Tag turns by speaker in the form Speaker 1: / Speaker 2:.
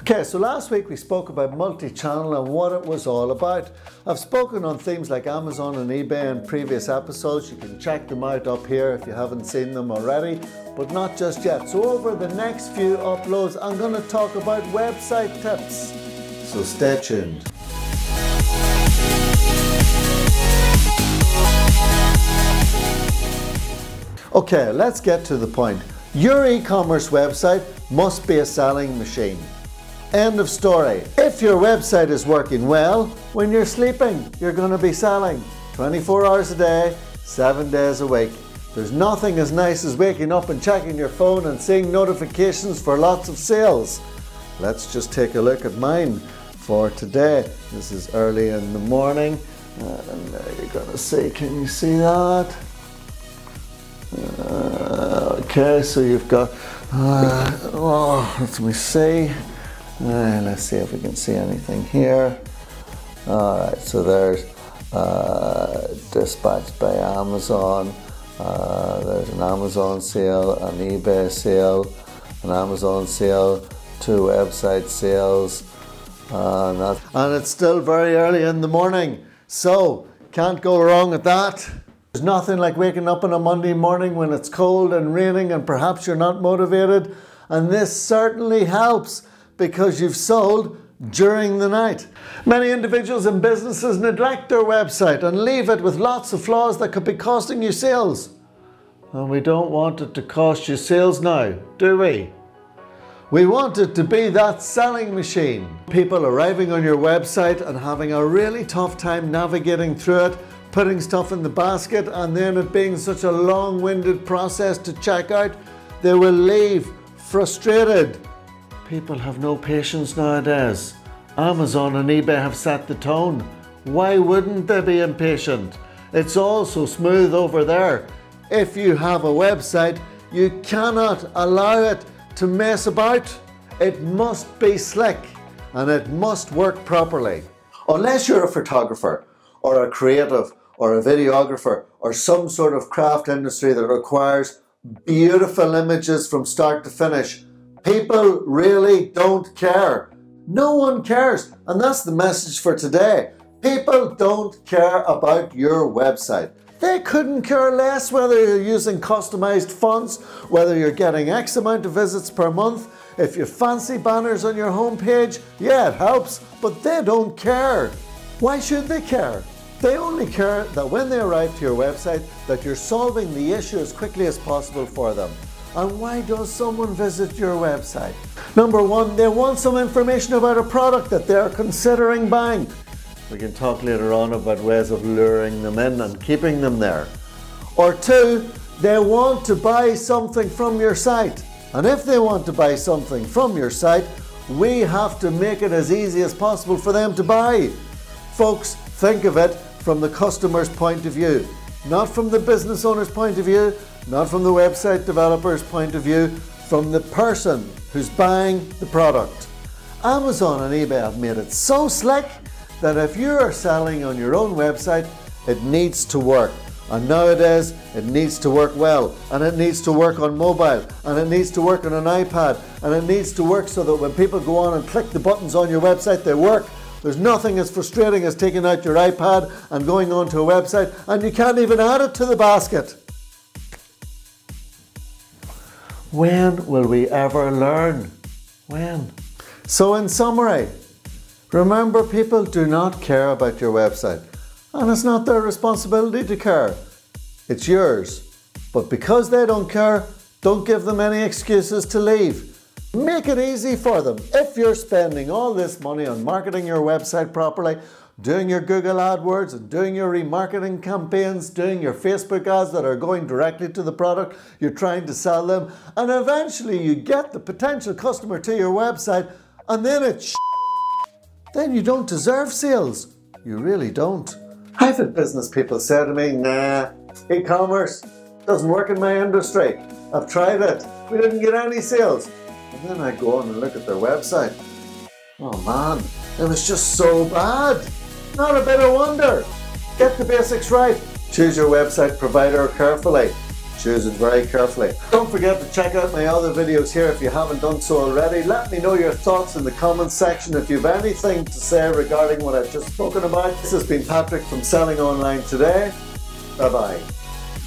Speaker 1: Okay, so last week we spoke about multi-channel and what it was all about. I've spoken on themes like Amazon and eBay in previous episodes. You can check them out up here if you haven't seen them already, but not just yet. So over the next few uploads, I'm going to talk about website tips. So stay tuned. Okay, let's get to the point. Your e-commerce website must be a selling machine. End of story. If your website is working well, when you're sleeping, you're going to be selling 24 hours a day, 7 days a week. There's nothing as nice as waking up and checking your phone and seeing notifications for lots of sales. Let's just take a look at mine for today. This is early in the morning, and you're going to see, can you see that? Okay, so you've got, let me see. Let's see if we can see anything here. Alright, so there's dispatched by Amazon. There's an Amazon sale, an eBay sale, an Amazon sale, 2 website sales, and it's still very early in the morning, so can't go wrong with that. There's nothing like waking up on a Monday morning when it's cold and raining and perhaps you're not motivated, and this certainly helps because you've sold during the night. Many individuals and businesses neglect their website and leave it with lots of flaws that could be costing you sales. And we don't want it to cost you sales now, do we? We want it to be that selling machine. People arriving on your website and having a really tough time navigating through it, putting stuff in the basket, and then it being such a long-winded process to check out, they will leave frustrated. People have no patience nowadays. Amazon and eBay have set the tone. Why wouldn't they be impatient? It's all so smooth over there. If you have a website, you cannot allow it to mess about. It must be slick and it must work properly. Unless you're a photographer or a creative or a videographer or some sort of craft industry that requires beautiful images from start to finish, people really don't care. No one cares, and that's the message for today. People don't care about your website. They couldn't care less whether you're using customized fonts, whether you're getting X amount of visits per month. If you fancy banners on your homepage, yeah, it helps, but they don't care. Why should they care? They only care that when they arrive to your website, that you're solving the issue as quickly as possible for them. And why does someone visit your website? Number one, they want some information about a product that they're considering buying. We can talk later on about ways of luring them in and keeping them there. Or two, they want to buy something from your site. And if they want to buy something from your site, we have to make it as easy as possible for them to buy. Folks, think of it from the customer's point of view, not from the business owner's point of view, not from the website developer's point of view, from the person who's buying the product. Amazon and eBay have made it so slick that if you are selling on your own website, it needs to work. And nowadays, it needs to work well, and it needs to work on mobile, and it needs to work on an iPad, and it needs to work so that when people go on and click the buttons on your website, they work. There's nothing as frustrating as taking out your iPad and going onto a website and you can't even add it to the basket. When will we ever learn? When? So in summary, remember, people do not care about your website, and it's not their responsibility to care. It's yours. But because they don't care, don't give them any excuses to leave. Make it easy for them. If you're spending all this money on marketing your website properly, doing your Google Adwords and doing your remarketing campaigns, doing your Facebook ads that are going directly to the product you're trying to sell them, and eventually you get the potential customer to your website and then it's then you don't deserve sales. You really don't. I've had business people say to me, nah, e-commerce doesn't work in my industry. I've tried it. We didn't get any sales. And then I go on and look at their website. Oh man, it was just so bad. Not a bit of wonder. Get the basics right. Choose your website provider carefully. Choose it very carefully. Don't forget to check out my other videos here if you haven't done so already. Let me know your thoughts in the comments section if you have anything to say regarding what I've just spoken about. This has been Patrick from Selling Online Today. Bye bye.